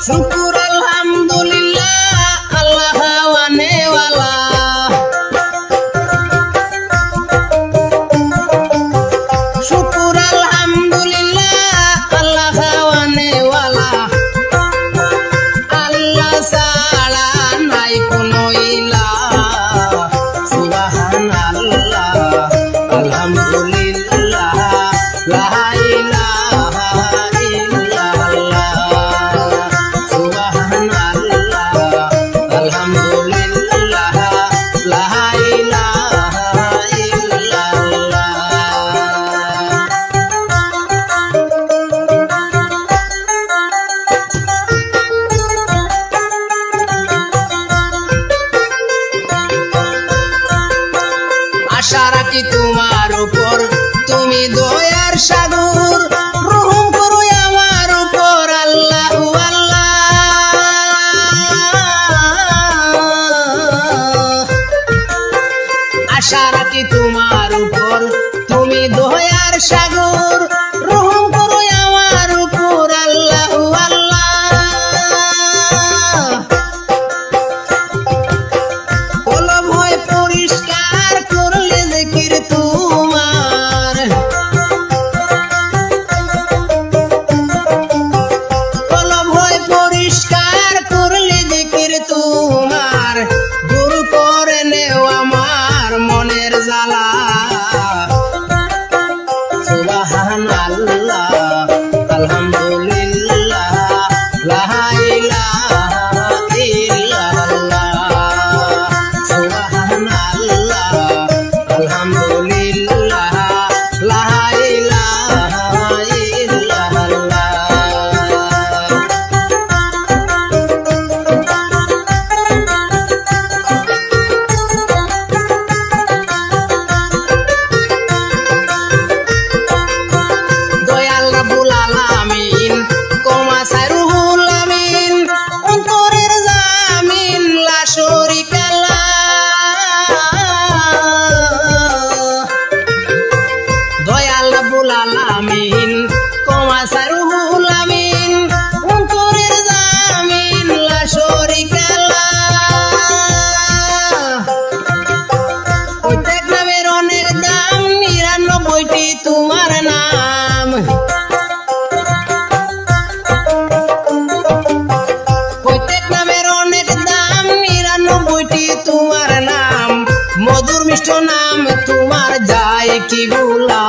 शुक्र अल्हम्दुलिल्लाह अल्लाह आने वाला शुक्र अल्हम्दुलिल्लाह अल्लाह आने वाला अल्लाह साला नाई कोनो इलाह सुबहान अल्लाह अल्हम्दुलिल्लाह ला इलाहा आशा राखी तुम्हार ऊपर तुमी दयार सागर रहम करो आमार ऊपर अल्लाह अल्लाह आशा राखी तुम्हार ऊपर तुमी दयार सागर रहम करो आमार ऊपर अल्लाह अल्लाह कलम হয় পরিষ্কার করলে জিকির তোমার কলম হয় পরিষ্কার করলে জিকির তোমার দূর করে নেও আমার মনের জ্বালা সুবহানাল্লাহ আলহামদুলিল্লাহ লা ইলাহা আমিন কমা সারুল আমিন অন্তরের জামিন লা শরীকা লাহ প্রত্যেক নামের অনেক দাম ৯৯টি তোমার নাম প্রত্যেক নামের অনেক দাম ৯৯টি তোমার নাম মধুর মিষ্ট নাম তোমার যায় কি ভুলা